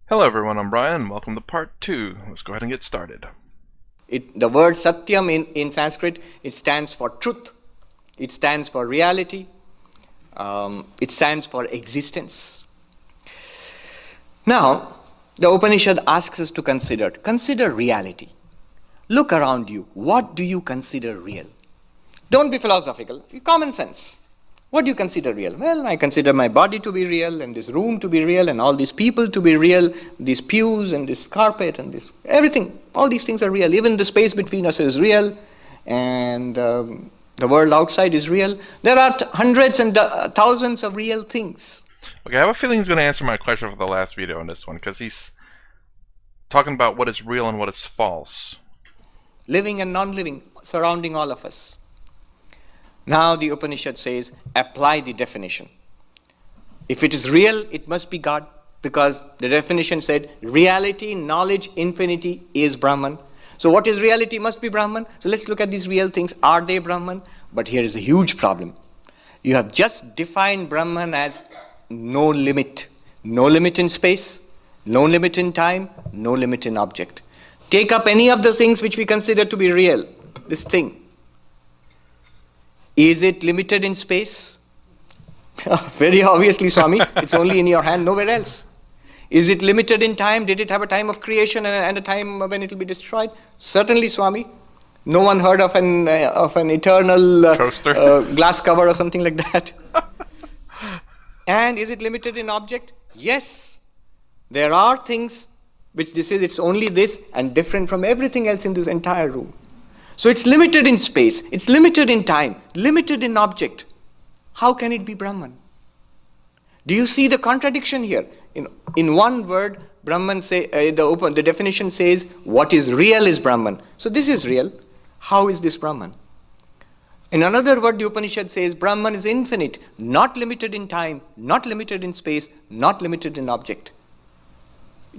Hello everyone, I'm Brian, and welcome to part 2. Let's go ahead and get started. The word Satyam in Sanskrit, it stands for truth, it stands for reality, it stands for existence. Now, the Upanishad asks us to consider reality. Look around you. What do you consider real? Don't be philosophical. Common sense. What do you consider real? Well, I consider my body to be real, and this room to be real, and all these people to be real, these pews and this carpet and this everything. All these things are real. Even the space between us is real, and the world outside is real. There are hundreds and thousands of real things. Okay, I have a feeling he's going to answer my question for the last video on this one, because he's talking about what is real and what is false. Living and non-living, surrounding all of us. Now the Upanishad says, apply the definition. If it is real, it must be God, because the definition said, reality, knowledge, infinity is Brahman. So what is reality must be Brahman. So let's look at these real things. Are they Brahman? But here is a huge problem. You have just defined Brahman as no limit. No limit in space, no limit in time, no limit in object. Take up any of the things which we consider to be real. This thing. Is it limited in space? Very obviously, Swami. It's only in your hand, nowhere else. Is it limited in time? Did it have a time of creation and a time when it will be destroyed? Certainly, Swami. No one heard of an eternal glass cover or something like that. And is it limited in object? Yes. There are things which this is, it's only this and different from everything else in this entire room. So it's limited in space, it's limited in time, limited in object. How can it be Brahman? Do you see the contradiction here? In one word, Brahman the definition says what is real is Brahman. So this is real. How is this Brahman? In another word, the Upanishad says Brahman is infinite, not limited in time, not limited in space, not limited in object.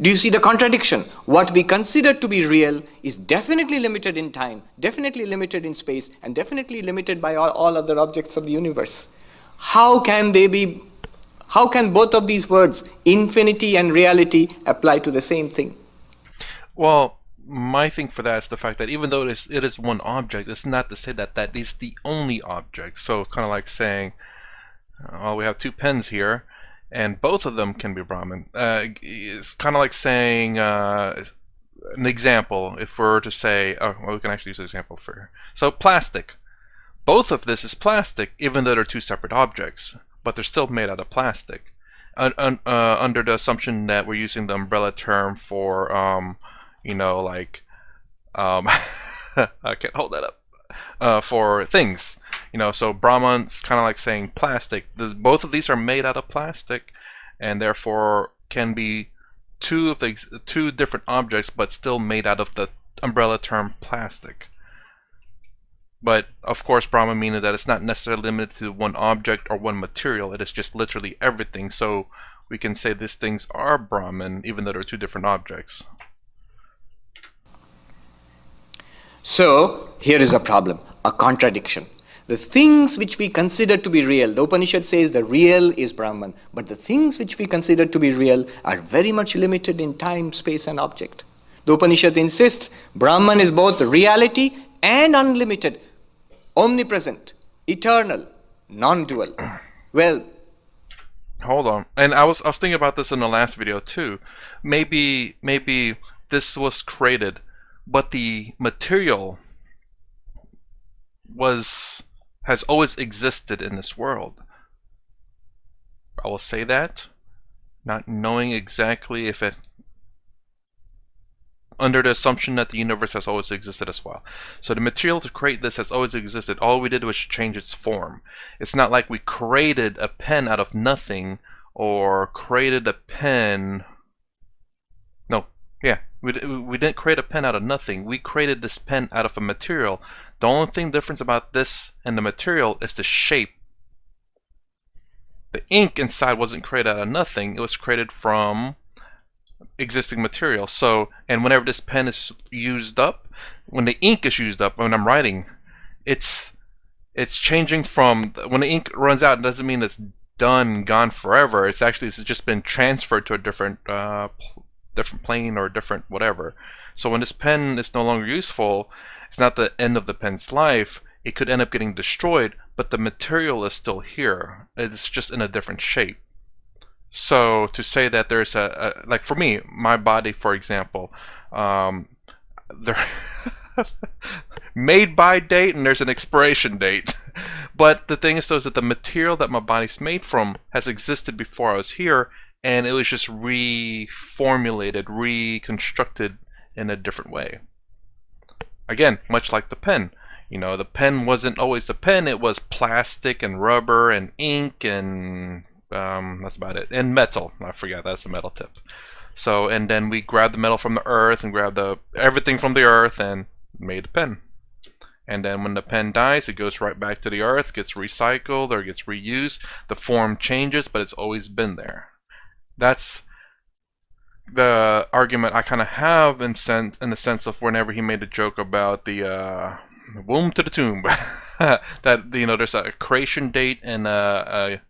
Do you see the contradiction? What we consider to be real is definitely limited in time, definitely limited in space, and definitely limited by all other objects of the universe. How can both of these words, infinity and reality, apply to the same thing? Well, my thing for that is the fact that even though it is one object, it's not to say that that is the only object. So it's kind of like saying, well, we have two pens here, and both of them can be Brahman. It's kind of like saying an example. If we're to say, oh, well, we can actually use an example for. So plastic. Both of this is plastic, even though they're two separate objects, but they're still made out of plastic. Under the assumption that we're using the umbrella term for, like, I can't hold that up. For things. So Brahman's kind of like saying plastic. Both of these are made out of plastic, and therefore can be two different objects, but still made out of the umbrella term plastic. But of course, Brahman meaning that it's not necessarily limited to one object or one material. It is just literally everything. So we can say these things are Brahman, even though they're two different objects. So here is a problem, a contradiction. The things which we consider to be real, the Upanishad says the real is Brahman, but the things which we consider to be real are very much limited in time, space, and object. The Upanishad insists Brahman is both reality and unlimited, omnipresent, eternal, non-dual. Well, hold on. And I was thinking about this in the last video too. Maybe this was created, but the material has always existed in this world. I will say that, not knowing exactly if it, under the assumption that the universe has always existed as well. So the material to create this has always existed. All we did was change its form. It's not like we created a pen out of nothing, or created a pen. No, yeah, we didn't create a pen out of nothing. We created this pen out of a material. The only difference about this and the material is the shape. The ink inside wasn't created out of nothing. It was created from existing material. So, and whenever this pen is used up, when the ink is used up, when I'm writing, it's changing from, when the ink runs out, it doesn't mean it's done, gone forever. It's just been transferred to a different different plane or different whatever. So when this pen is no longer useful, it's not the end of the pen's life. It could end up getting destroyed, but the material is still here. It's just in a different shape. So to say that there's like for me, my body, for example, there made by date and there's an expiration date. But the thing is, though, is that the material that my body's made from has existed before I was here, and it was just reformulated, reconstructed in a different way. Again, much like the pen. You know, the pen wasn't always the pen. It was plastic and rubber and ink and that's about it. And metal. I forgot, that's a metal tip. So, and then we grabbed the metal from the earth and grabbed everything from the earth and made a pen. And then when the pen dies, it goes right back to the earth, gets recycled or gets reused. The form changes, but it's always been there. That's the argument I kind of have in the sense of whenever he made a joke about the womb to the tomb. That, you know, there's a creation date and a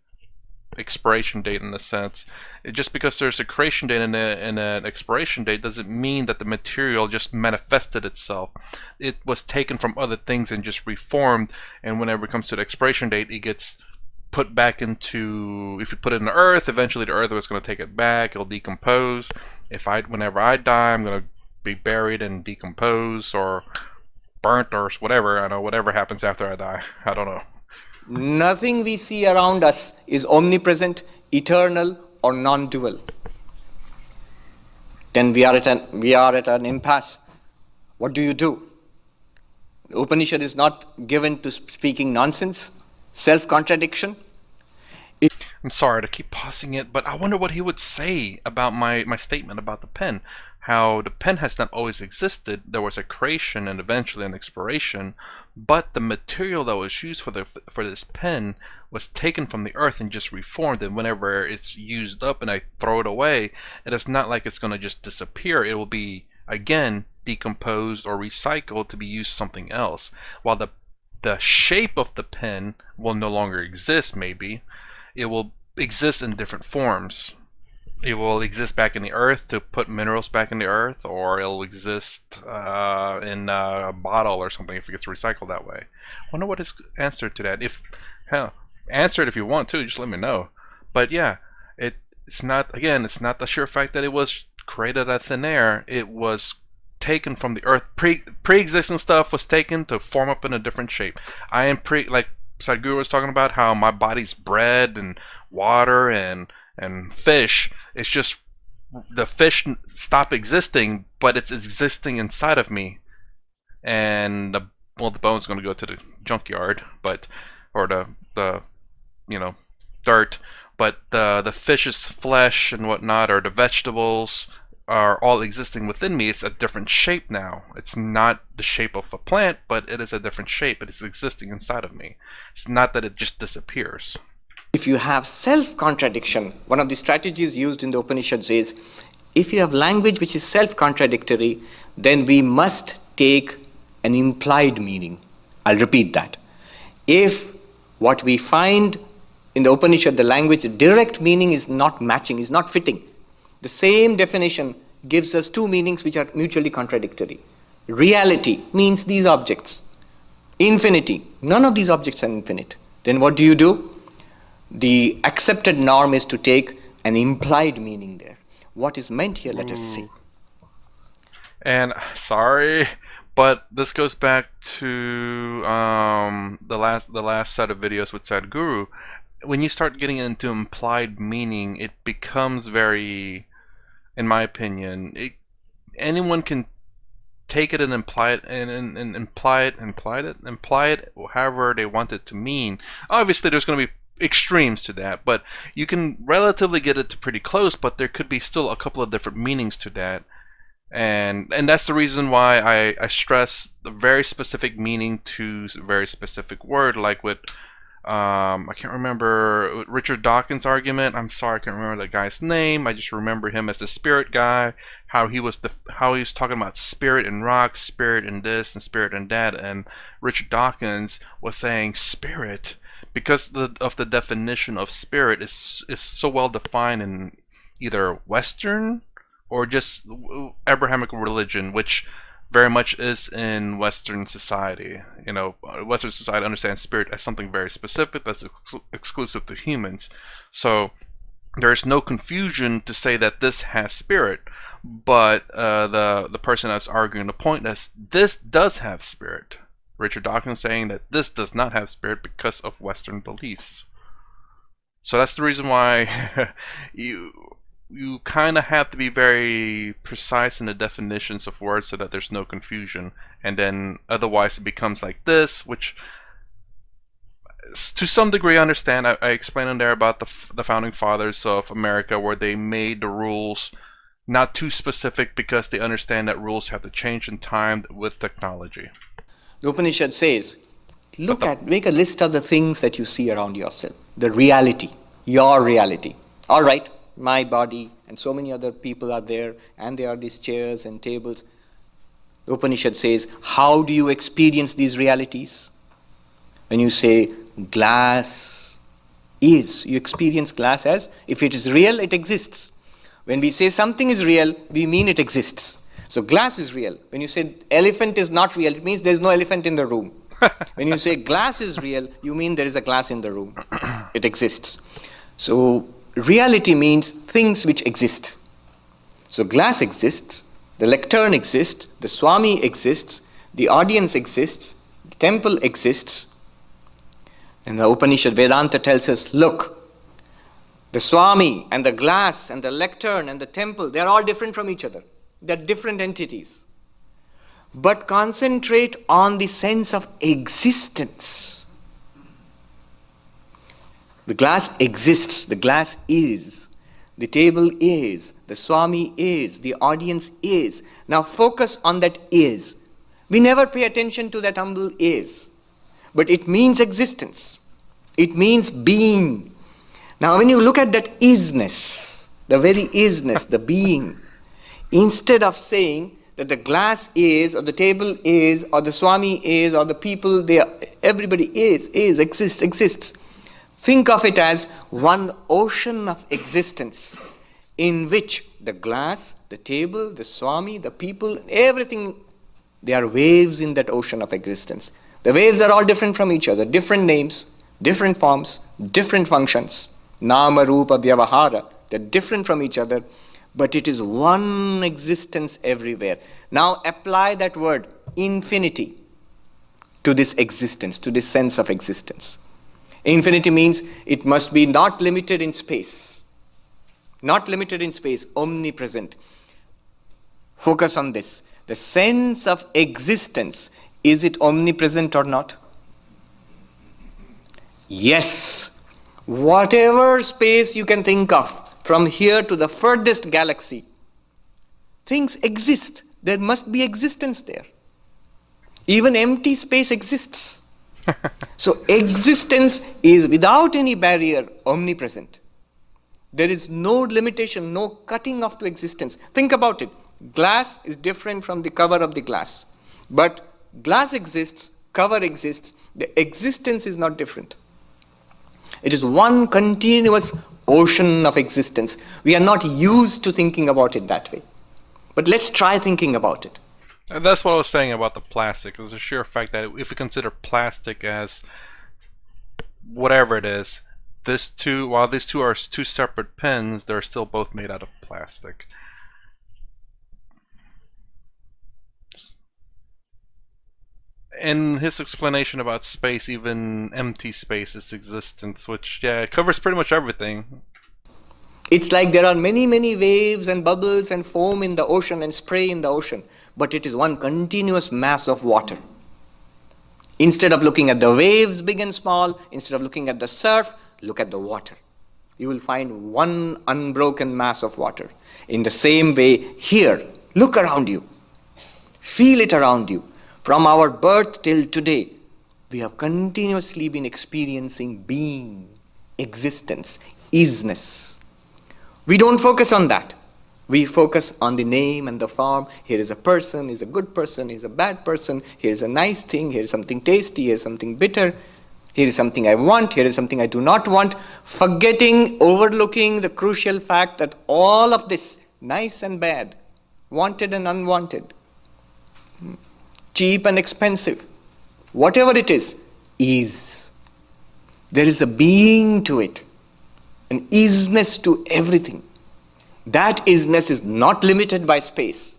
expiration date in a sense. Just because there's a creation date and an expiration date doesn't mean that the material just manifested itself. It was taken from other things and just reformed, and whenever it comes to the expiration date, it gets put back into, if you put it in the earth, eventually the earth was going to take it back, it'll decompose. Whenever I die, I'm going to be buried and decompose or burnt or whatever. I know, whatever happens after I die, I don't know. Nothing we see around us is omnipresent, eternal, or non-dual. Then we are at an impasse. What do you do? The Upanishad is not given to speaking nonsense, self-contradiction. I'm sorry to keep pausing it, but I wonder what he would say about my statement about the pen. How the pen has not always existed. There was a creation and eventually an expiration, but the material that was used for this pen was taken from the earth and just reformed, and whenever it's used up and I throw it away, it is not like it's going to just disappear. It will be again decomposed or recycled to be used something else, while the shape of the pen will no longer exist. Maybe it will exist in different forms. It will exist back in the earth to put minerals back in the earth, or it'll exist in a bottle or something if it gets recycled that way. I wonder what his answer to that. If answer it if you want to, just let me know. But yeah, it's not the sheer fact that it was created out of thin air. It was taken from the earth. Pre-existing stuff was taken to form up in a different shape. Like Sadhguru was talking about how my body's bread and water and fish. It's just the fish stop existing, but it's existing inside of me. And the bone's going to go to the junkyard, or the dirt. But the fish's flesh and whatnot, or the vegetables, are all existing within me. It's a different shape now. It's not the shape of a plant, but it is a different shape. It is existing inside of me. It's not that it just disappears. If you have self-contradiction, one of the strategies used in the Upanishads is, if you have language which is self-contradictory, then we must take an implied meaning. I'll repeat that. If what we find in the Upanishad, the language, the direct meaning is not matching, is not fitting, the same definition gives us two meanings which are mutually contradictory. Reality means these objects. Infinity, none of these objects are infinite. Then what do? The accepted norm is to take an implied meaning there. What is meant here, let us see. And sorry, but this goes back to the last set of videos with Sadhguru. When you start getting into implied meaning, it becomes very, in my opinion, anyone can take it and imply it however they want it to mean. Obviously, there's going to be extremes to that, but you can relatively get it to pretty close, but there could be still a couple of different meanings to that, and that's the reason why I stress the very specific meaning to a very specific word, like with I can't remember Richard Dawkins' argument. I'm sorry, I can't remember that guy's name. I just remember him as the spirit guy, how he was talking about spirit and rocks, spirit and this and spirit and that, and Richard Dawkins was saying spirit, because of the definition of spirit is so well defined in either Western or just Abrahamic religion, which very much is in Western society. Western society understands spirit as something very specific that's exclusive to humans. So there is no confusion to say that this has spirit, but the person that's arguing the point is this does have spirit. Richard Dawkins saying that this does not have spirit because of Western beliefs. So that's the reason why you kind of have to be very precise in the definitions of words so that there's no confusion, and then otherwise it becomes like this, which to some degree I understand. I explained in there about the founding fathers of America, where they made the rules not too specific because they understand that rules have to change in time with technology. The Upanishad says, make a list of the things that you see around yourself. The reality, your reality. All right, my body and so many other people are there, and there are these chairs and tables. The Upanishad says, how do you experience these realities? When you say glass is, you experience glass as if it is real, it exists. When we say something is real, we mean it exists. So glass is real. When you say elephant is not real, it means there is no elephant in the room. When you say glass is real, you mean there is a glass in the room. It exists. So reality means things which exist. So glass exists, the lectern exists, the Swami exists, the audience exists, the temple exists. And the Upanishad Vedanta tells us, look, the Swami and the glass and the lectern and the temple, they are all different from each other. They are different entities. But concentrate on the sense of existence. The glass exists, the glass is, the table is, the Swami is, the audience is. Now focus on that is. We never pay attention to that humble is. But it means existence. It means being. Now when you look at that isness, the very isness, the being, instead of saying that the glass is, or the table is, or the Swami is, or the people, everybody exists. Think of it as one ocean of existence in which the glass, the table, the Swami, the people, everything, they are waves in that ocean of existence. The waves are all different from each other, different names, different forms, different functions. Nama, Rupa, Vyavahara, they're different from each other, but it is one existence everywhere. Now apply that word, infinity, to this existence, to this sense of existence. Infinity means it must be not limited in space. Not limited in space, omnipresent. Focus on this. The sense of existence, is it omnipresent or not? Yes. Whatever space you can think of, from here to the furthest galaxy, things exist. There must be existence there. Even empty space exists. So existence is without any barrier omnipresent. There is no limitation, no cutting off to existence. Think about it. Glass is different from the cover of the glass. But glass exists, cover exists, the existence is not different. It is one continuous ocean of existence. We are not used to thinking about it that way. But let's try thinking about it. And that's what I was saying about the plastic. It's the sheer fact that if we consider plastic as whatever it is, while these two are two separate pens, they're still both made out of plastic. In his explanation about space, even empty space is existence, which, yeah, it covers pretty much everything. It's like there are many, many waves and bubbles and foam in the ocean and spray in the ocean, but it is one continuous mass of water. Instead of looking at the waves, big and small, instead of looking at the surf, look at the water. You will find one unbroken mass of water. In the same way, here, look around you. Feel it around you. From our birth till today, we have continuously been experiencing being, existence, isness. We don't focus on that. We focus on the name and the form. Here is a person, he's a good person, he's a bad person, here's a nice thing, here's something tasty, here's something bitter, here is something I want, here is something I do not want, forgetting, overlooking the crucial fact that all of this nice and bad, wanted and unwanted, cheap and expensive, whatever it is. There is a being to it, an isness to everything. That isness is not limited by space.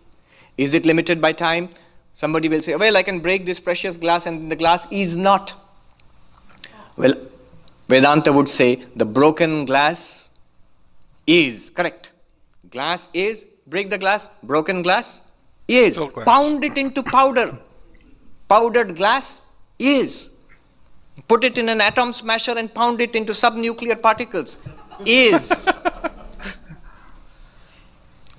Is it limited by time? Somebody will say, well, I can break this precious glass and the glass is not. Well, Vedanta would say the broken glass is. Correct. Glass is. Break the glass. Broken glass is. Glass. Pound it into powder. Powdered glass is. Put it in an atom smasher and pound it into subnuclear particles. Is.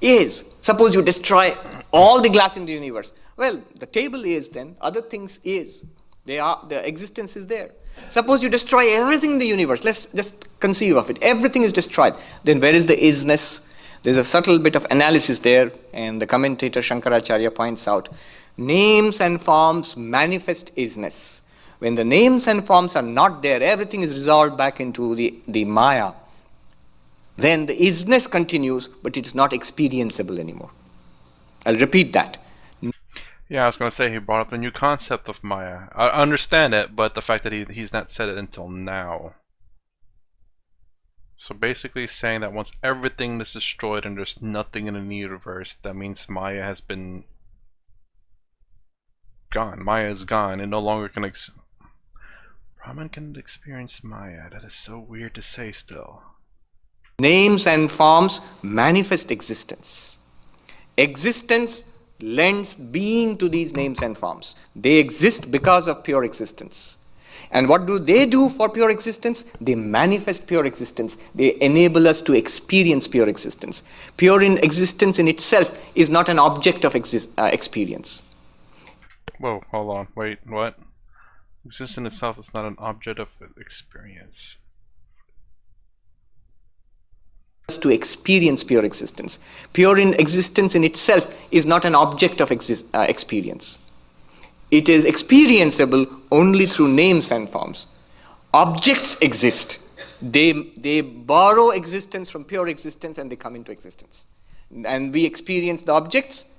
Is. Suppose you destroy all the glass in the universe. Well, the table is then, other things is. Their existence is there. Suppose you destroy everything in the universe. Let's just conceive of it. Everything is destroyed. Then where is the isness? There's a subtle bit of analysis there, and the commentator Shankaracharya points out, names and forms manifest isness. When the names and forms are not there, everything is resolved back into the Maya. Then the isness continues, but it is not experienceable anymore. I'll repeat that. Yeah, I was going to say he brought up the new concept of Maya. I understand it, but the fact that he's not said it until now. So basically saying that once everything is destroyed and there's nothing in the universe, that means Maya has been gone. Maya is gone and no longer can Brahman can experience Maya. That is so weird to say still. Names and forms manifest existence. Existence lends being to these names and forms. They exist because of pure existence. And what do they do for pure existence? They manifest pure existence. They enable us to experience pure existence. Pure in existence in itself is not an object of experience. Whoa, hold on. Wait, what? Existence itself is not an object of experience. To experience pure existence. Pure in existence in itself is not an object of experience. It is experienceable only through names and forms. Objects exist. They borrow existence from pure existence and they come into existence. And we experience the objects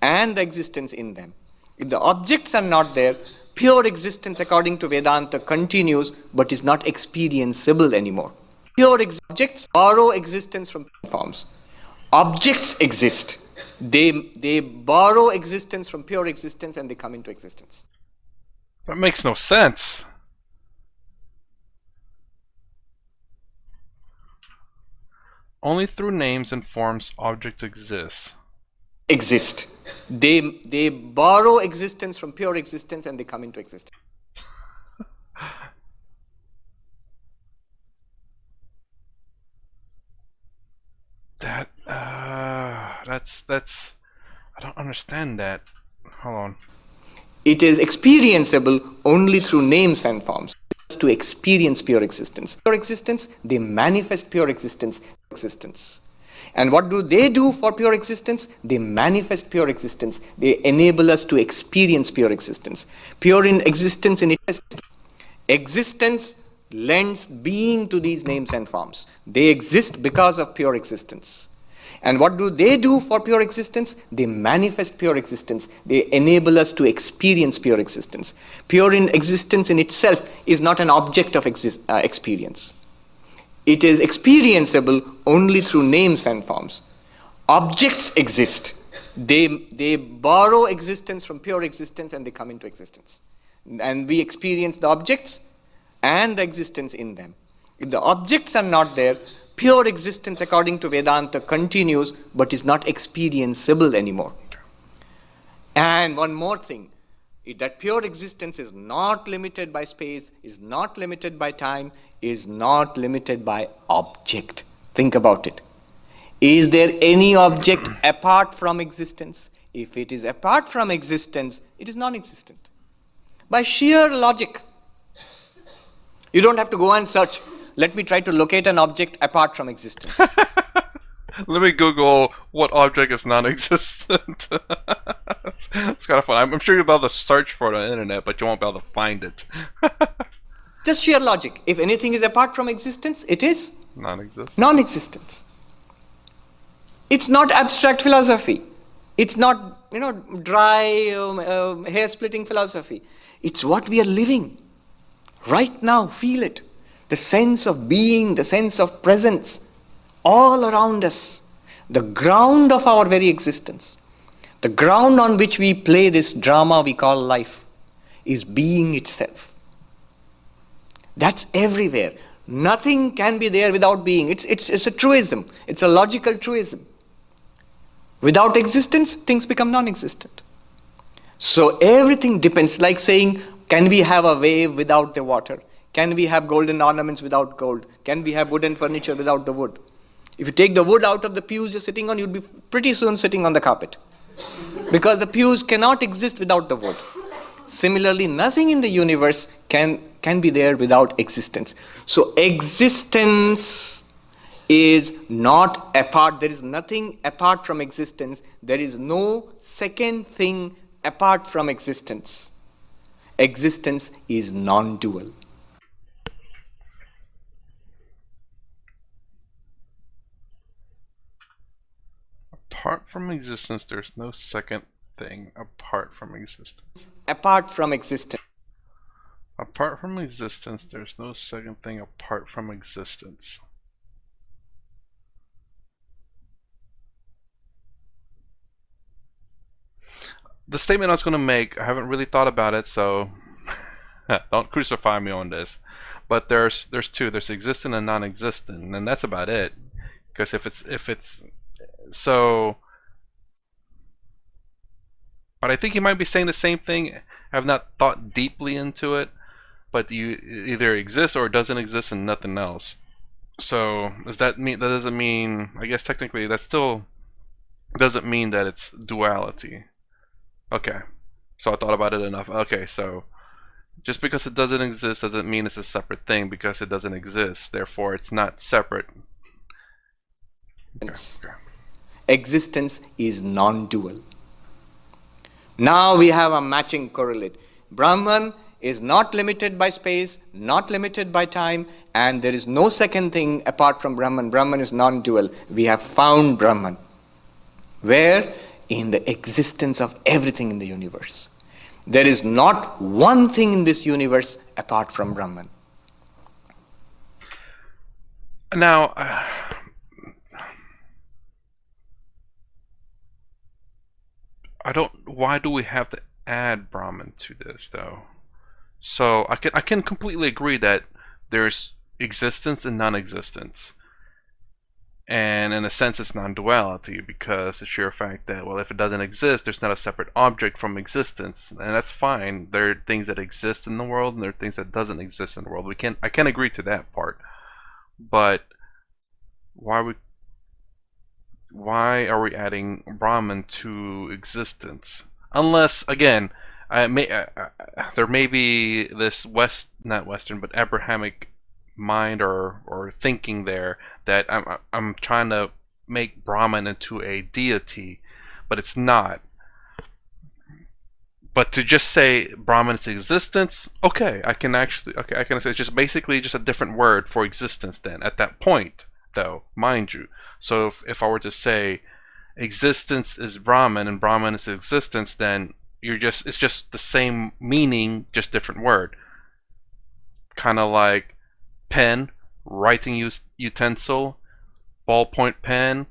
and the existence in them. If the objects are not there, pure existence according to Vedanta continues but is not experienceable anymore. Pure objects borrow existence from forms. Objects exist. They borrow existence from pure existence and they come into existence. That makes no sense. Only through names and forms objects exist. They borrow existence from pure existence and they come into existence. That's I don't understand that. Hold on. It is experienceable only through names and forms. To experience pure existence. Pure existence, they manifest pure existence. And what do they do for pure existence? They manifest pure existence. They enable us to experience pure existence. Pure in existence in itself. Existence lends being to these names and forms. They exist because of pure existence. And what do they do for pure existence? They manifest pure existence. They enable us to experience pure existence. Pure in existence in itself is not an object of experience. It is experienceable only through names and forms. Objects exist. They borrow existence from pure existence and they come into existence. And we experience the objects and the existence in them. If the objects are not there, pure existence according to Vedanta continues but is not experienceable anymore. And one more thing, that pure existence is not limited by space, is not limited by time, is not limited by object. Think about it. Is there any object apart from existence? If it is apart from existence, it is non-existent. By sheer logic. You don't have to go and search. Let me try to locate an object apart from existence. Let me Google what object is non-existent. It's kind of fun. I'm sure you'll be able to search for it on the internet, but you won't be able to find it. Just sheer logic. If anything is apart from existence, it is Non-existent. non-existence. It's not abstract philosophy. It's not, dry hair-splitting philosophy. It's what we are living. Right now, feel it. The sense of being, the sense of presence, all around us. The ground of our very existence. The ground on which we play this drama we call life is being itself. That's everywhere. Nothing can be there without being. It's a truism. It's a logical truism. Without existence, things become non-existent. So everything depends, like saying, can we have a wave without the water? Can we have golden ornaments without gold? Can we have wooden furniture without the wood? If you take the wood out of the pews you're sitting on, you'd be pretty soon sitting on the carpet. Because the pews cannot exist without the wood. Similarly, nothing in the universe can be there without existence. So existence is not apart. There is nothing apart from existence. There is no second thing apart from existence. Existence is non-dual. Apart from existence, there's no second thing apart from existence. Apart from existence. Apart from existence, there's no second thing apart from existence. The statement I was going to make, I haven't really thought about it, so don't crucify me on this. But there's two. There's existent and non-existent, and that's about it. Because if it's so, but I think you might be saying the same thing. I have not thought deeply into it, but you either exist or it doesn't exist and nothing else. So does that mean, that doesn't mean, I guess technically that still doesn't mean that it's duality. Okay, so I thought about it enough. Okay, so just because it doesn't exist doesn't mean it's a separate thing because it doesn't exist. Therefore, it's not separate. Okay. Existence is non-dual. Now we have a matching correlate. Brahman is not limited by space, not limited by time, and there is no second thing apart from Brahman. Brahman is non-dual. We have found Brahman. Where? In the existence of everything in the universe. There is not one thing in this universe apart from Brahman. Now, why do we have to add Brahman to this though? So I can completely agree that there's existence and non-existence. And in a sense it's non-duality because the sheer fact that, well, if it doesn't exist, there's not a separate object from existence, and that's fine. There are things that exist in the world and there are things that doesn't exist in the world. I can agree to that part. But why are we adding Brahman to existence? Unless, again, there may be this not Western, but Abrahamic mind or thinking there that I'm trying to make Brahman into a deity, but it's not. But to just say Brahman's existence, okay, I can say it's just basically just a different word for existence then at that point, though, mind you. So if I were to say existence is Brahman and Brahman is existence, then it's just the same meaning, just different word. Kind of like pen, writing utensil, ballpoint pen,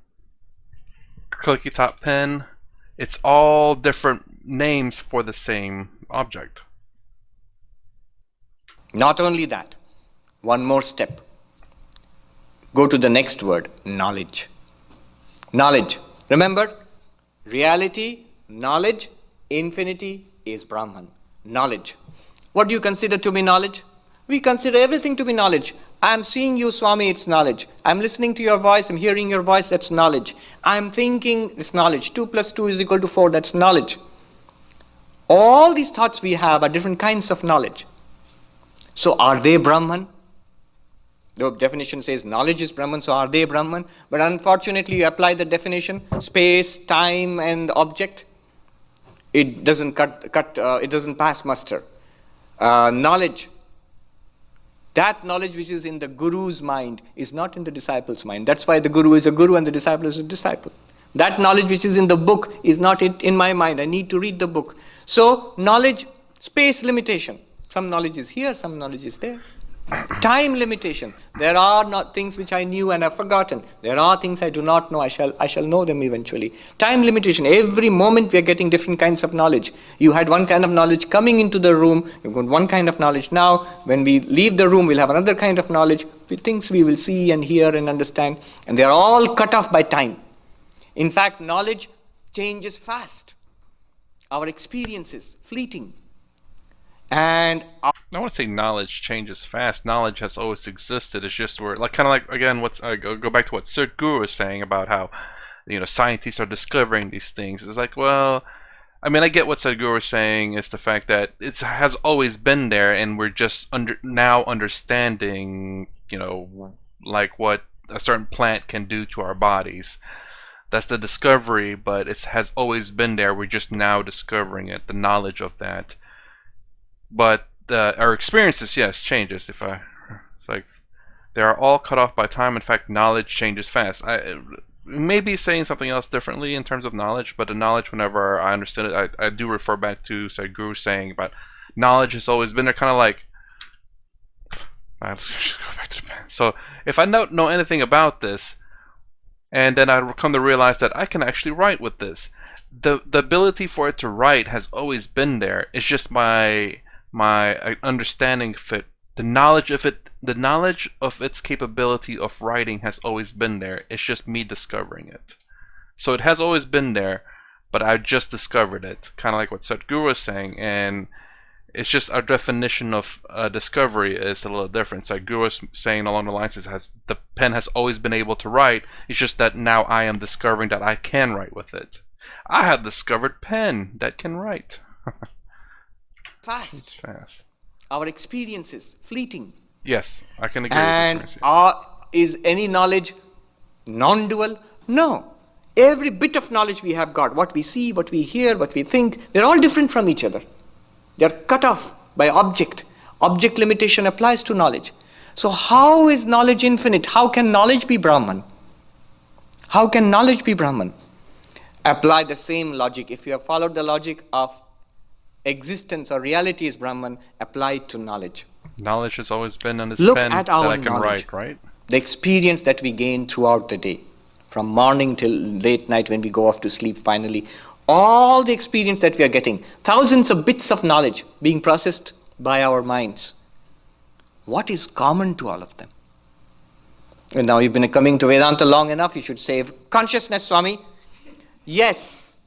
clicky top pen. It's all different names for the same object. Not only that, one more step. Go to the next word, knowledge. Knowledge. Remember, reality, knowledge, infinity is Brahman. Knowledge. What do you consider to be knowledge? We consider everything to be knowledge. I am seeing you, Swami, it's knowledge. I am listening to your voice, I am hearing your voice, that's knowledge. I am thinking, it's knowledge. 2 plus 2 is equal to 4, that's knowledge. All these thoughts we have are different kinds of knowledge. So are they Brahman? The definition says knowledge is Brahman, so are they Brahman? But unfortunately you apply the definition, space, time and object. It doesn't it doesn't pass muster. Knowledge. That knowledge which is in the guru's mind is not in the disciple's mind. That's why the guru is a guru and the disciple is a disciple. That knowledge which is in the book is not in my mind. I need to read the book. So knowledge, space limitation. Some knowledge is here, some knowledge is there. Time limitation. There are not things which I knew and have forgotten. There are things I do not know. I shall know them eventually. Time limitation. Every moment we are getting different kinds of knowledge. You had one kind of knowledge coming into the room. You've got one kind of knowledge now. When we leave the room, we'll have another kind of knowledge. Things we will see and hear and understand. And they are all cut off by time. In fact, knowledge changes fast. Our experience is fleeting. And I want to say knowledge changes fast. Knowledge has always existed. It's just where, like, kind of like, again, I go back to what Sadhguru was saying about how, scientists are discovering these things. It's like, well, I mean, I get what Sadhguru was saying. Is the fact that it has always been there, and we're just now understanding, like what a certain plant can do to our bodies. That's the discovery, but it has always been there. We're just now discovering it, the knowledge of that. But our experiences, yes, changes. It's like they are all cut off by time. In fact, knowledge changes fast. I may be saying something else differently in terms of knowledge, but the knowledge, whenever I understood it, I do refer back to Sadhguru saying about knowledge has always been there. Kind of like, let's just go back to Japan. So if I don't know anything about this, and then I come to realize that I can actually write with this, the ability for it to write has always been there. It's just my understanding of it, the knowledge of its capability of writing has always been there. It's just me discovering it. So it has always been there, but I just discovered it. Kind of like what Sadhguru was saying, and it's just our definition of discovery is a little different. Sadhguru was saying along the lines, the pen has always been able to write. It's just that now I am discovering that I can write with it. I have discovered pen that can write. Fast. Fast. Our experience is fleeting. Yes, I can agree and with this. Is any knowledge non-dual? No. Every bit of knowledge we have got, what we see, what we hear, what we think, they're all different from each other. They're cut off by object. Object limitation applies to knowledge. So how is knowledge infinite? How can knowledge be Brahman? How can knowledge be Brahman? Apply the same logic. If you have followed the logic of existence or reality is Brahman, apply it to knowledge. Knowledge has always been on this Look pen at that our I can knowledge, write, right? The experience that we gain throughout the day, from morning till late night when we go off to sleep finally, all the experience that we are getting, thousands of bits of knowledge being processed by our minds. What is common to all of them? And now you've been coming to Vedanta long enough, you should say, consciousness, Swami. Yes.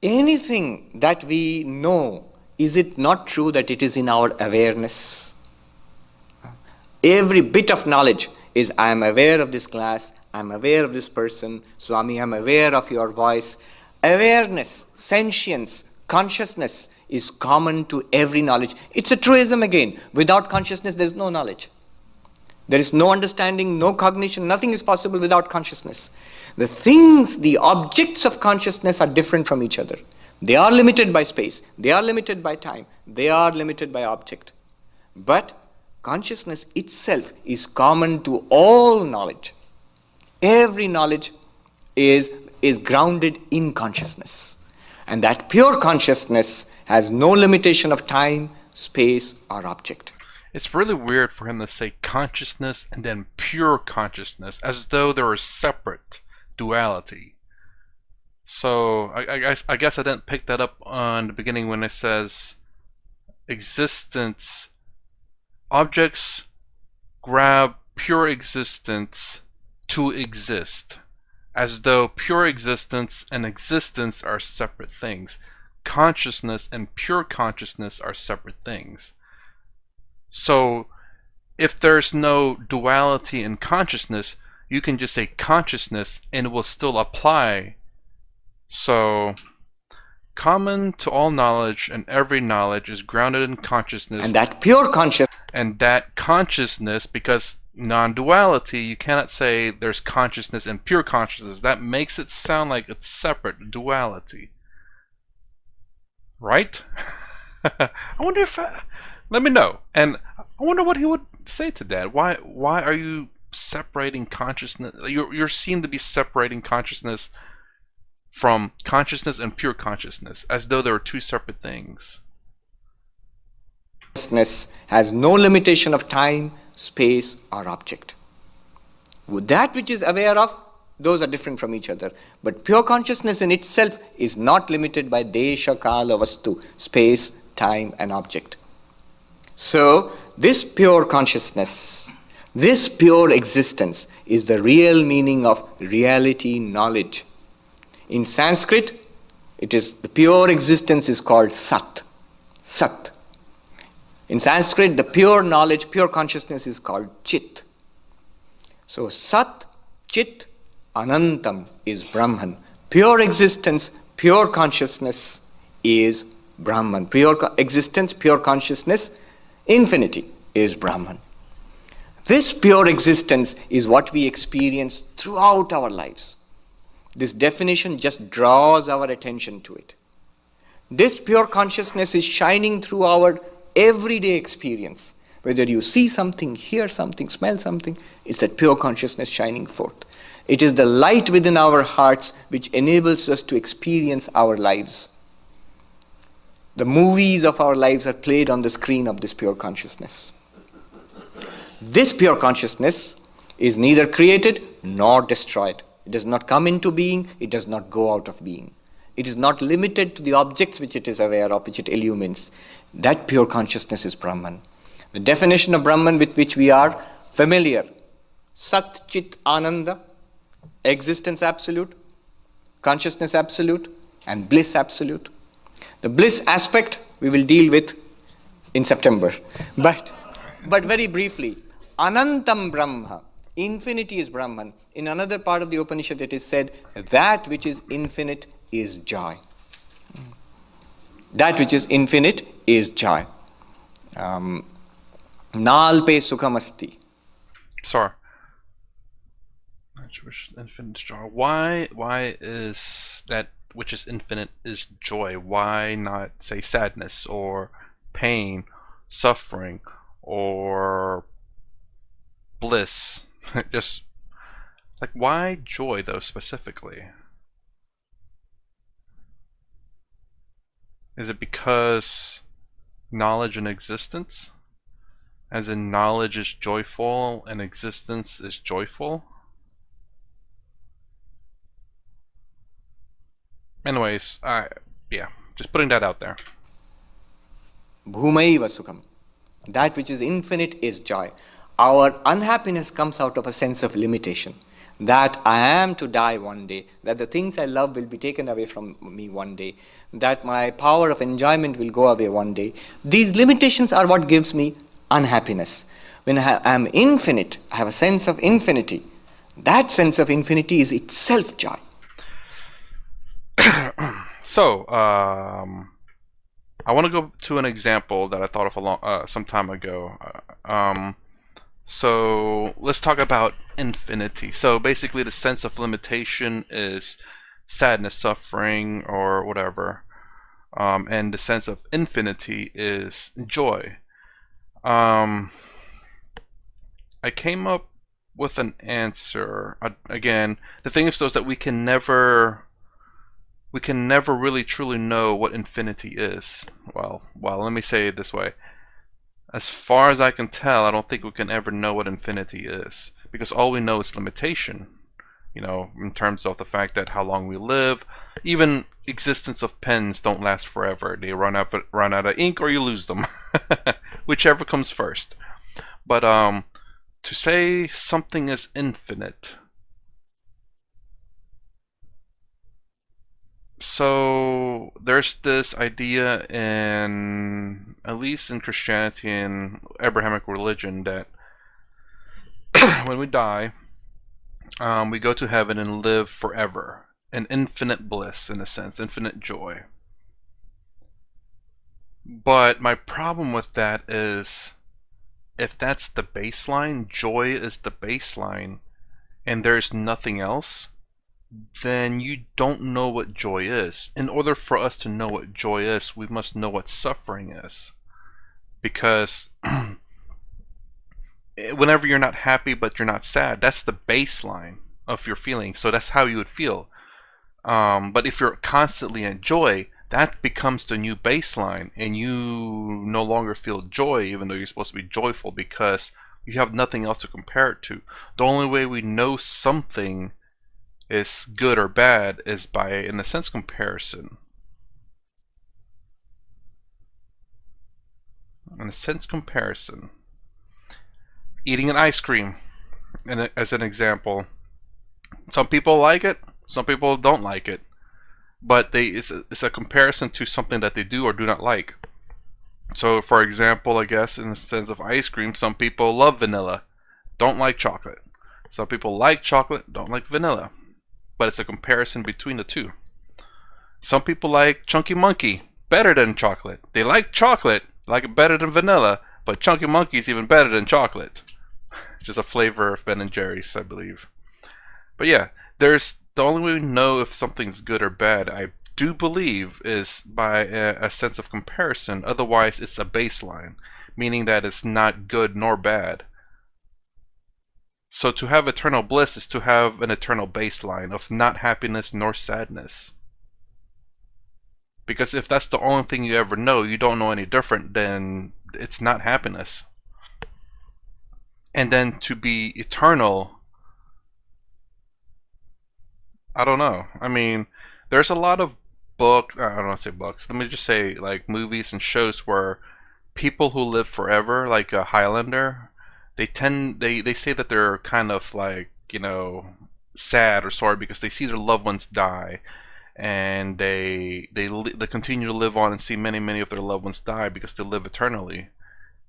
Anything that we know, is it not true that it is in our awareness? Every bit of knowledge is, I am aware of this class, I am aware of this person, Swami, I am aware of your voice. Awareness, sentience, consciousness is common to every knowledge. It's a truism again. Without consciousness, there is no knowledge. There is no understanding, no cognition, nothing is possible without consciousness. The things, the objects of consciousness are different from each other. They are limited by space, they are limited by time, they are limited by object. But consciousness itself is common to all knowledge. Every knowledge is grounded in consciousness. And that pure consciousness has no limitation of time, space, or object. It's really weird for him to say consciousness and then pure consciousness, as though they were separate duality. So I guess I didn't pick that up on the beginning when it says existence. Objects grab pure existence to exist, as though pure existence and existence are separate things. Consciousness and pure consciousness are separate things. So if there's no duality in consciousness, you can just say consciousness and it will still apply. So common to all knowledge and every knowledge is grounded in consciousness. And that pure consciousness. And that consciousness, because non-duality, you cannot say there's consciousness and pure consciousness. That makes it sound like it's separate duality. Right? I wonder if... let me know. And I wonder what he would say to that. Why are you separating consciousness. You're seen to be separating consciousness from consciousness and pure consciousness, as though they were two separate things. Consciousness has no limitation of time, space, or object. That which is aware of, those are different from each other. But pure consciousness in itself is not limited by desha, kala, vastu, space, time, and object. So, this pure consciousness, this pure existence is the real meaning of reality knowledge. In Sanskrit, the pure existence is called Sat. Sat. In Sanskrit, the pure knowledge, pure consciousness is called Chit. So Sat, Chit, Anantam is Brahman. Pure existence, pure consciousness is Brahman. Pure existence, pure consciousness, infinity is Brahman. This pure existence is what we experience throughout our lives. This definition just draws our attention to it. This pure consciousness is shining through our everyday experience. Whether you see something, hear something, smell something, it's that pure consciousness shining forth. It is the light within our hearts which enables us to experience our lives. The movies of our lives are played on the screen of this pure consciousness. This pure consciousness is neither created nor destroyed. It does not come into being, it does not go out of being. It is not limited to the objects which it is aware of, which it illumines. That pure consciousness is Brahman. The definition of Brahman with which we are familiar: Sat, Chit, Ananda, existence absolute, consciousness absolute, and bliss absolute. The bliss aspect we will deal with in September. But very briefly, Anantam Brahma, infinity is Brahman. In another part of the Upanishad it is said, that which is infinite is joy. That which is infinite is joy. Nalpe sukhamasti. Sorry. Which is infinite joy. Why is that which is infinite is joy? Why not say sadness or pain, suffering, or bliss? Just like, why joy though specifically? Is it because knowledge and existence? As in, knowledge is joyful and existence is joyful? Anyways, yeah, just putting that out there. Bhumaiva sukham. That which is infinite is joy. Our unhappiness comes out of a sense of limitation. That I am to die one day, that the things I love will be taken away from me one day, that my power of enjoyment will go away one day. These limitations are what gives me unhappiness. When I am infinite, I have a sense of infinity. That sense of infinity is itself joy. So, I want to go to an example that I thought of some time ago. So let's talk about infinity. So basically the sense of limitation is sadness, suffering, or whatever. And the sense of infinity is joy. I came up with an answer. Again, the thing is though is that we can never really truly know what infinity is. Well, let me say it this way. As far as I can tell, I don't think we can ever know what infinity is, because all we know is limitation. You know, in terms of the fact that how long we live, even existence of pens don't last forever. They run out of ink, or you lose them, whichever comes first. But to say something is infinite. So there's this idea in, at least in Christianity and Abrahamic religion, that when we die, we go to heaven and live forever, an infinite bliss in a sense, infinite joy. But my problem with that is, if that's the baseline, joy is the baseline, and there's nothing else, then you don't know what joy is. In order for us to know what joy is, we must know what suffering is. Because whenever you're not happy but you're not sad, that's the baseline of your feelings. So that's how you would feel. But if you're constantly in joy, that becomes the new baseline, and you no longer feel joy, even though you're supposed to be joyful, because you have nothing else to compare it to. The only way we know something is good or bad is by, in a sense, comparison. In a sense, comparison. Eating an ice cream, as an example. Some people like it, some people don't like it. But it's a comparison to something that they do or do not like. So, for example, I guess in the sense of ice cream, some people love vanilla, don't like chocolate. Some people like chocolate, don't like vanilla. But it's a comparison between the two. Some people like Chunky Monkey better than chocolate. They like chocolate, like it better than vanilla, but Chunky Monkey is even better than chocolate. Just a flavor of Ben and Jerry's, I believe. But yeah, the only way we know if something's good or bad, I do believe, is by a sense of comparison. Otherwise, it's a baseline, meaning that it's not good nor bad. So to have eternal bliss is to have an eternal baseline of not happiness nor sadness. Because if that's the only thing you ever know, you don't know any different, then it's not happiness. And then to be eternal, I don't know. I mean, there's a lot of I don't want to say books. Let me just say like movies and shows where people who live forever, like a Highlander, they say that they're kind of like, sad or sorry because they see their loved ones die, and they continue to live on and see many of their loved ones die because they live eternally,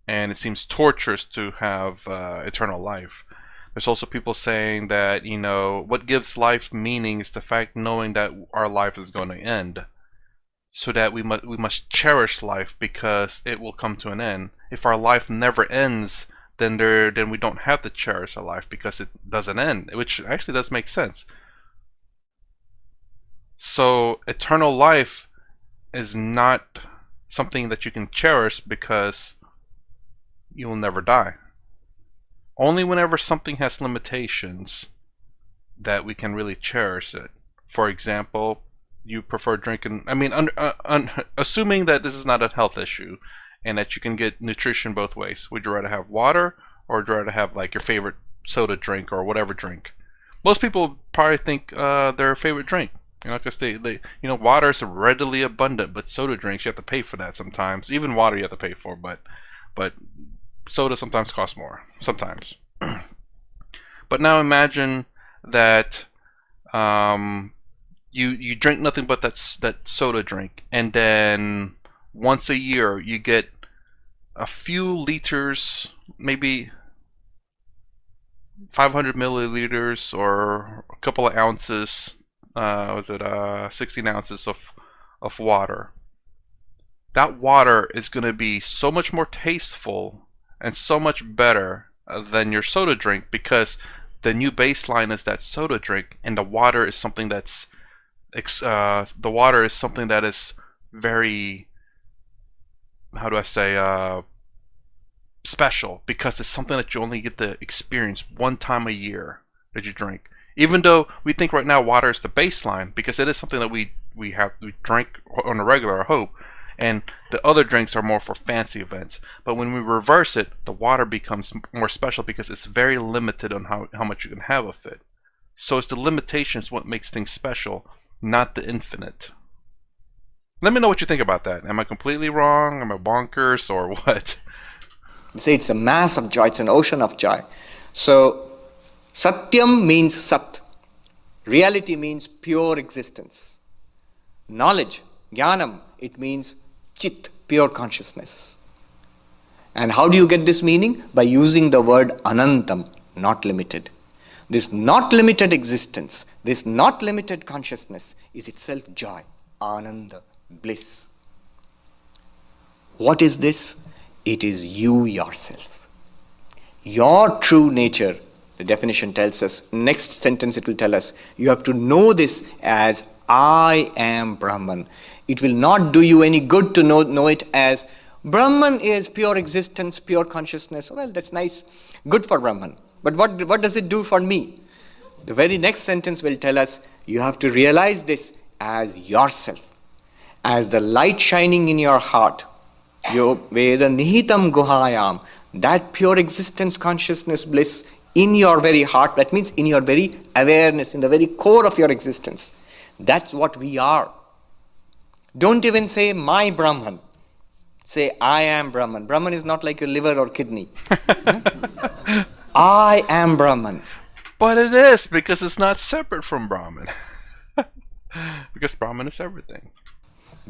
and it seems torturous to have eternal life. There's also people saying that, what gives life meaning is the fact knowing that our life is going to end. So that we must cherish life because it will come to an end. If our life never ends, then we don't have to cherish our life because it doesn't end, which actually does make sense. So eternal life is not something that you can cherish because you will never die. Only whenever something has limitations that we can really cherish it. For example, you prefer drinking, assuming that this is not a health issue and that you can get nutrition both ways. Would you rather have water, or would you rather have like your favorite soda drink or whatever drink? Most people probably think their favorite drink, because water is readily abundant, but soda drinks, you have to pay for that sometimes. Even water you have to pay for, but soda sometimes costs more. Sometimes. But now imagine that you drink nothing but that soda drink, and then once a year you get a few liters, maybe 500 milliliters or a couple of ounces, 16 ounces of water. That water is going to be so much more tasteful and so much better than your soda drink, because the new baseline is that soda drink, and the water is something that's very, how do I say, special, because it's something that you only get to experience one time a year that you drink. Even though we think right now water is the baseline, because it is something that we drink on a regular, I hope, and the other drinks are more for fancy events. But when we reverse it, the water becomes more special because it's very limited on how much you can have of it. So it's the limitations what makes things special, not the infinite. Let me know what you think about that. Am I completely wrong? Am I bonkers or what? Say it's a mass of joy, it's an ocean of joy. So Satyam means Sat. Reality means pure existence. Knowledge, Jnanam, it means Chit, pure consciousness. And how do you get this meaning? By using the word Anantam, not limited. This not limited existence, this not limited consciousness is itself joy, Ananda, bliss. What is this? It is you yourself. Your true nature, the definition tells us, next sentence it will tell us, you have to know this as I am Brahman. It will not do you any good to know it as Brahman is pure existence, pure consciousness. Well, that's nice. Good for Brahman. But what does it do for me? The very next sentence will tell us, you have to realize this as yourself, as the light shining in your heart. Yo Veda Nihitam Guhayam, that pure existence, consciousness, bliss in your very heart, that means in your very awareness, in the very core of your existence. That's what we are. Don't even say my Brahman. Say I am Brahman. Brahman is not like your liver or kidney. I am Brahman. But it is, because it's not separate from Brahman. Because Brahman is everything.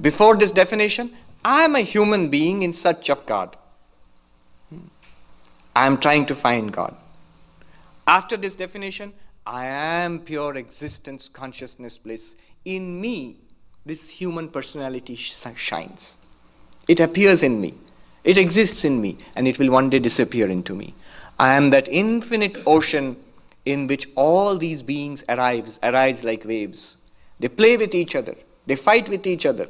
Before this definition, I am a human being in search of God. I am trying to find God. After this definition, I am pure existence, consciousness, bliss. In me, this human personality shines. It appears in me. It exists in me, and it will one day disappear into me. I am that infinite ocean in which all these beings arise like waves. They play with each other. They fight with each other.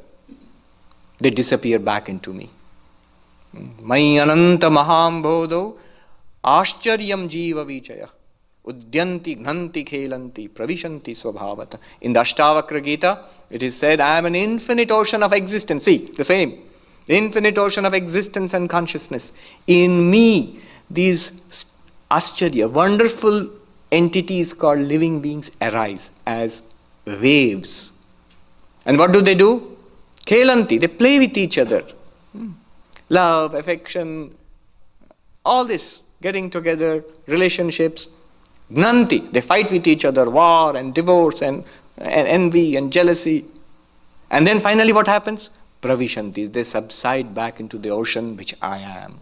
They disappear back into me. Mai ananta maham bodho ashcharyam jiva vichaya udyanti gnanti khelanti pravishanti swabhavata. In the Ashtavakra Gita, it is said, I am an infinite ocean of existence. See, the same. The infinite ocean of existence and consciousness. In me, these ascharya, wonderful entities called living beings arise as waves. And what do? Khelanti, they play with each other. Love, affection, all this, getting together, relationships. Gnanti, they fight with each other, war and divorce and envy and jealousy. And then finally what happens? Pravishanti, they subside back into the ocean which I am.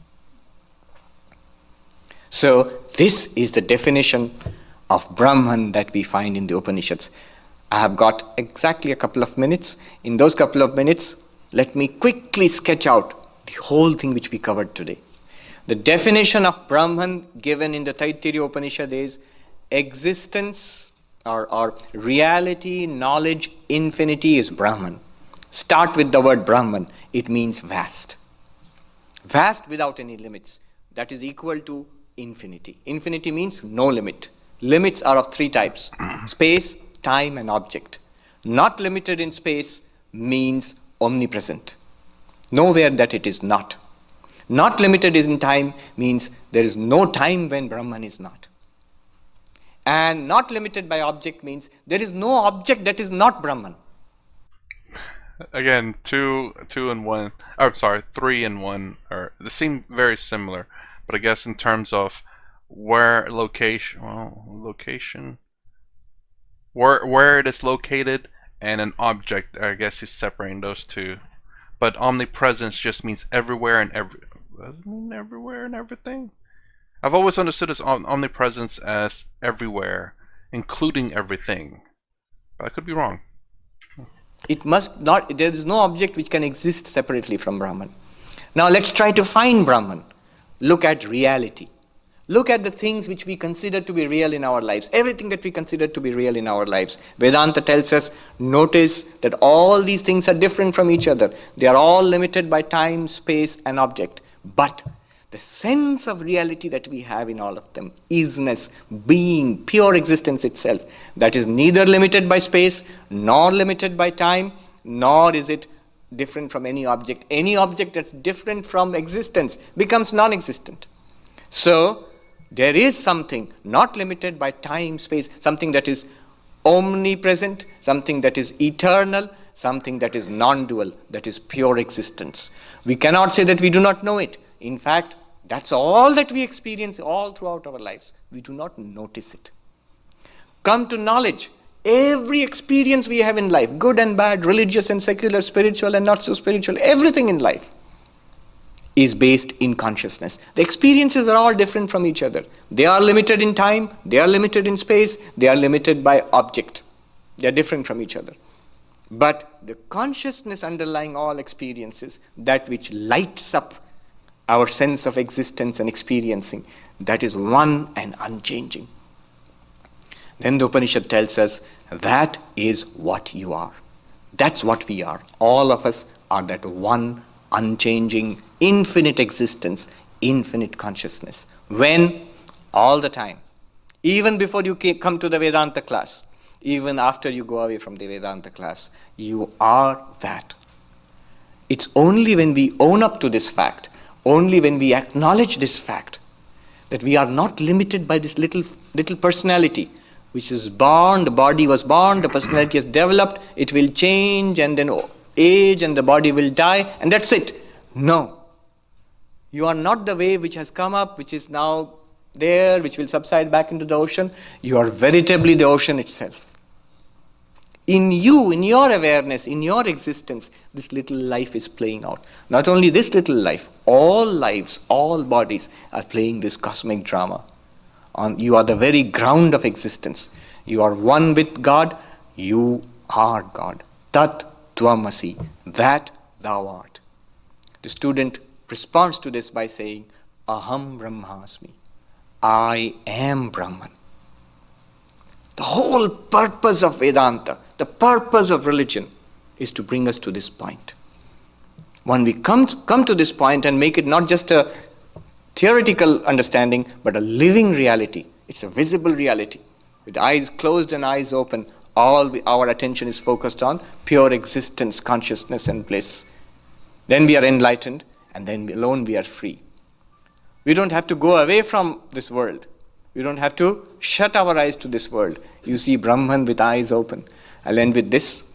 So this is the definition of Brahman that we find in the Upanishads. I have got exactly a couple of minutes. In those couple of minutes, let me quickly sketch out the whole thing which we covered today. The definition of Brahman given in the Taittiriya Upanishad is existence or reality, knowledge, infinity is Brahman. Start with the word Brahman. It means vast. Vast without any limits. That is equal to infinity. Infinity means no limit. Limits are of three types: space, time, and object. Not limited in space means omnipresent. Nowhere that it is not. Not limited in time means there is no time when Brahman is not. And not limited by object means there is no object that is not Brahman. Again, two and one. I'm sorry, 3 and 1 they seem very similar, but I guess in terms of where location, where it is located, and an object, I guess he's separating those two. But omnipresence just means everywhere and does it mean everywhere and everything? I've always understood as omnipresence as everywhere, including everything. But I could be wrong. It must not, there is no object which can exist separately from Brahman. Now let's try to find Brahman. Look at reality. Look at the things which we consider to be real in our lives. Everything that we consider to be real in our lives. Vedanta tells us, notice that all these things are different from each other. They are all limited by time, space, and object. But the sense of reality that we have in all of them, isness, being, pure existence itself, that is neither limited by space, nor limited by time, nor is it different from any object. Any object that's different from existence becomes non-existent. So, there is something not limited by time, space, something that is omnipresent, something that is eternal, something that is non-dual, that is pure existence. We cannot say that we do not know it. In fact, that's all that we experience all throughout our lives. We do not notice it. Come to knowledge. Every experience we have in life, good and bad, religious and secular, spiritual and not so spiritual, everything in life is based in consciousness. The experiences are all different from each other. They are limited in time, they are limited in space, they are limited by object. They are different from each other. But the consciousness underlying all experiences, that which lights up our sense of existence and experiencing, that is one and unchanging. Then the Upanishad tells us, that is what you are. That's what we are. All of us are that one unchanging, infinite existence, infinite consciousness. When? All the time. Even before you come to the Vedanta class, even after you go away from the Vedanta class, you are that. It's only when we own up to this fact, only when we acknowledge this fact, that we are not limited by this little personality, which is born, the body was born, the personality has developed, it will change and then age and the body will die, and that's it. No. You are not the wave which has come up, which is now there, which will subside back into the ocean. You are veritably the ocean itself. In you, in your awareness, in your existence, this little life is playing out. Not only this little life, all lives, all bodies are playing this cosmic drama. You are the very ground of existence. You are one with God. You are God. Tat Tvamasi, that thou art. The student responds to this by saying, Aham Brahmasmi, I am Brahman. The whole purpose of Vedanta, the purpose of religion, is to bring us to this point. When we come to this point and make it not just a theoretical understanding, but a living reality, it's a visible reality. With eyes closed and eyes open, our attention is focused on pure existence, consciousness and bliss. Then we are enlightened, and then alone we are free. We don't have to go away from this world. We don't have to shut our eyes to this world. You see Brahman with eyes open. I'll end with this.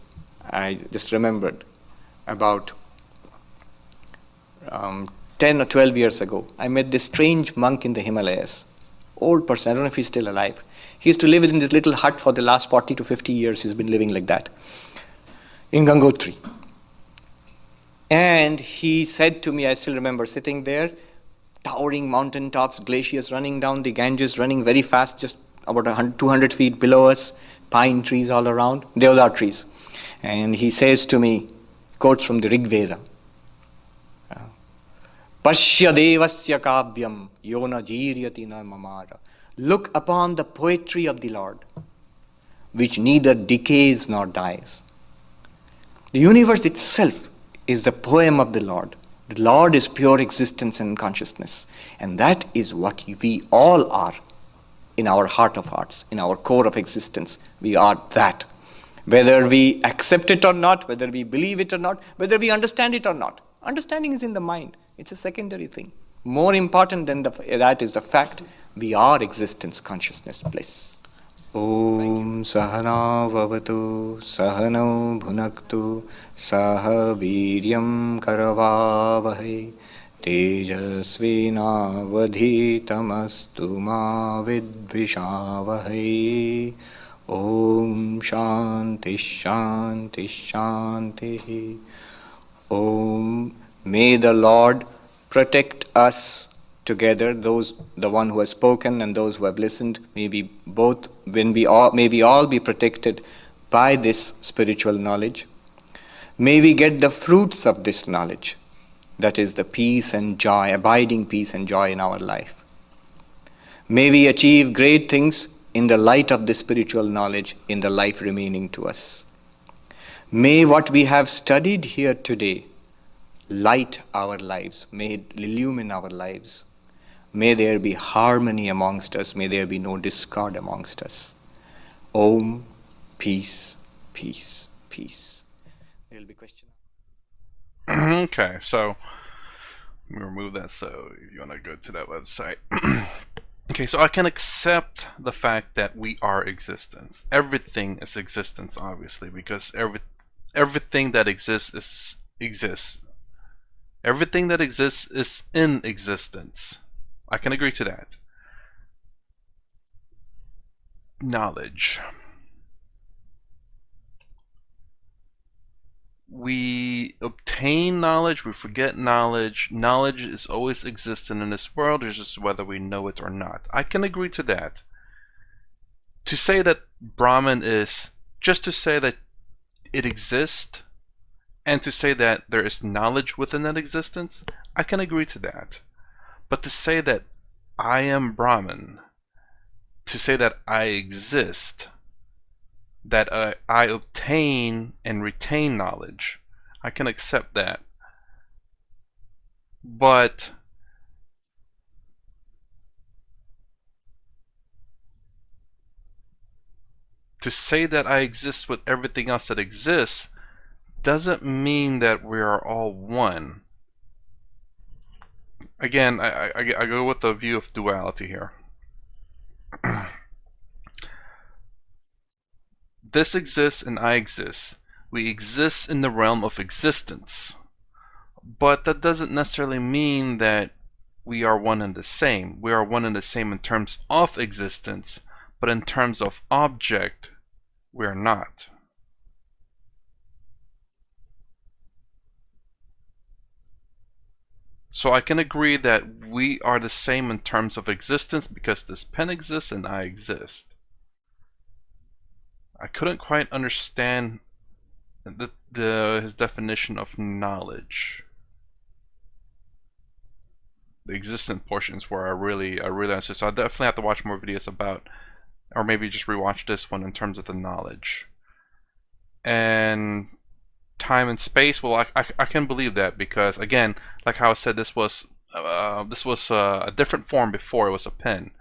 I just remembered about 10 or 12 years ago, I met this strange monk in the Himalayas. Old person, I don't know if he's still alive. He used to live in this little hut for the last 40 to 50 years. He's been living like that in Gangotri. And he said to me, I still remember sitting there, towering mountain tops, glaciers running down, the Ganges running very fast, just about 200 feet below us, pine trees all around, deodar trees. And he says to me, quotes from the Rig Veda, Pashya devasya kavyam yona jiryati na mamara. Look upon the poetry of the Lord, which neither decays nor dies. The universe itself is the poem of the Lord. The Lord is pure existence and consciousness. And that is what we all are in our heart of hearts, in our core of existence. We are that. Whether we accept it or not, whether we believe it or not, whether we understand it or not. Understanding is in the mind. It's a secondary thing. More important than that is the fact we are existence, consciousness, bliss. Om Sahana Vavatu Sahano Bhunaktu Saha Viryam Karavavahe Tejasvina Vadhitamastu Ma Vidvishavahe. Om Shanti Shanti Shanti. Om. May the Lord protect us together, the one who has spoken and those who have listened. May we all be protected by this spiritual knowledge. May we get the fruits of this knowledge, that is the peace and joy, abiding peace and joy in our life. May we achieve great things in the light of this spiritual knowledge in the life remaining to us. May what we have studied here today light our lives. May it illumine our lives. May there be harmony amongst us. May there be no discord amongst us. Om, peace, peace, peace. There will be questions. Okay, so let me remove that so you want to go to that website. Okay, so I can accept the fact that we are existence. Everything is existence, obviously, because everything that exists exists. Everything that exists is in existence. I can agree to that. Knowledge. We obtain knowledge, we forget knowledge. Knowledge is always existent in this world, it's just whether we know it or not. I can agree to that. To say that Brahman is just to say that it exists, and to say that there is knowledge within that existence, I can agree to that. But to say that I am Brahman, to say that I exist, that I obtain and retain knowledge, I can accept that. But to say that I exist with everything else that exists doesn't mean that we are all one. Again, I go with the view of duality here. This exists and I exist. We exist in the realm of existence. But that doesn't necessarily mean that we are one and the same. We are one and the same in terms of existence, but in terms of object, we are not. So I can agree that we are the same in terms of existence because this pen exists and I exist. I couldn't quite understand his definition of knowledge. The existent portions where I really understood. So I definitely have to watch more videos about, or maybe just rewatch this one in terms of the knowledge. And time and space, well, I can believe that because, again, like how I said, this was a different form before it was a pen.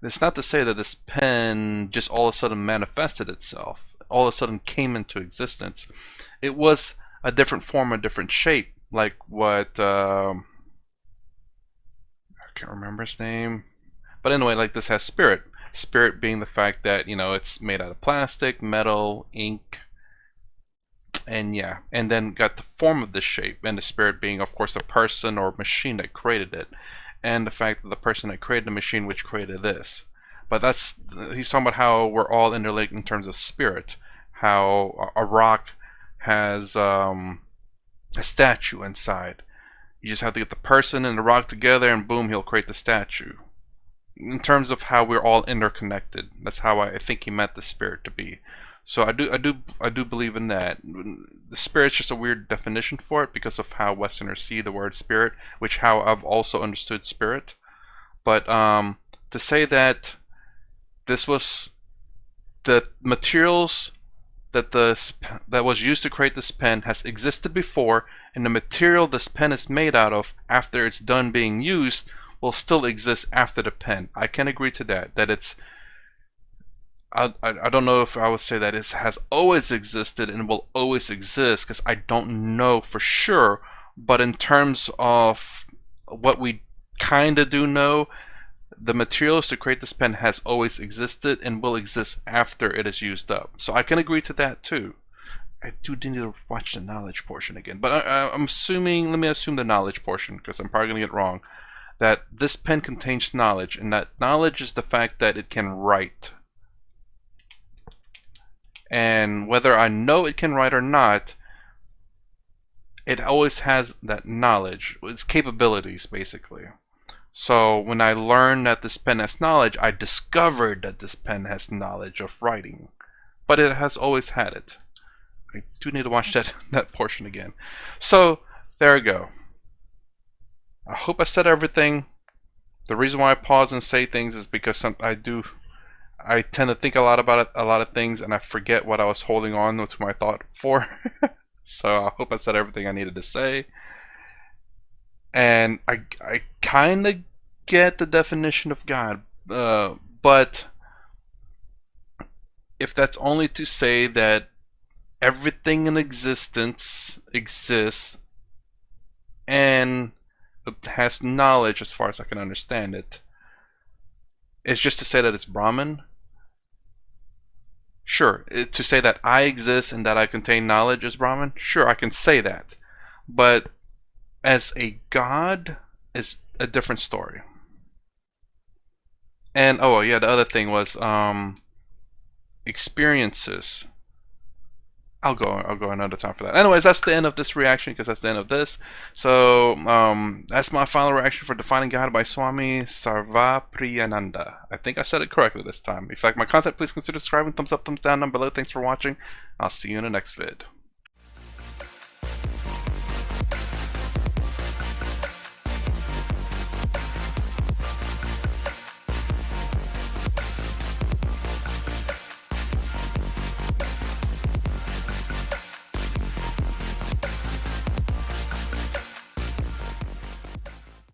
It's not to say that this pen just all of a sudden manifested itself, all of a sudden came into existence. It was a different form, a different shape, like what I can't remember his name, but anyway, like this has spirit. Spirit being the fact that, you know, it's made out of plastic, metal, ink, and yeah, and then got the form of the shape, and the spirit being, of course, a person or machine that created it, and the fact that the person that created the machine which created this. But that's, he's talking about how we're all interlinked in terms of spirit, how a rock has a statue inside. You just have to get the person and the rock together, and boom, he'll create the statue. In terms of how we're all interconnected, that's how I think he meant the spirit to be. So I do believe in that. The spirit's just a weird definition for it because of how Westerners see the word spirit, which how I've also understood spirit. But to say that this was the materials that was used to create this pen has existed before, and the material this pen is made out of after it's done being used will still exist after the pen. I can agree to that. That it's, I don't know if I would say that it has always existed and will always exist, because I don't know for sure. But in terms of what we kind of do know, the materials to create this pen has always existed and will exist after it is used up. So I can agree to that too. I do need to watch the knowledge portion again, but I'm assuming, let me assume the knowledge portion, because I'm probably going to get it wrong, that this pen contains knowledge, and that knowledge is the fact that it can write. And whether I know it can write or not, it always has that knowledge, its capabilities basically. So when I learned that this pen has knowledge, I discovered that this pen has knowledge of writing, but it has always had it. I do need to watch that portion again. So there we go. I hope I said everything. The reason why I pause and say things is because I tend to think a lot about it, a lot of things, and I forget what I was holding on to my thought for. So I hope I said everything I needed to say. And I kind of get the definition of God, but if that's only to say that everything in existence exists and has knowledge as far as I can understand it, it's just to say that it's Brahman. Sure, to say that I exist and that I contain knowledge is Brahman. Sure, I can say that. But as a god is a different story. And oh yeah, the other thing was experiences. I'll go another time for that. Anyways, that's the end of this reaction, because that's the end of this. So that's my final reaction for Defining God by Swami Sarvapriyananda. I think I said it correctly this time. If you like my content, please consider subscribing. Thumbs up, thumbs down below. Thanks for watching. I'll see you in the next vid.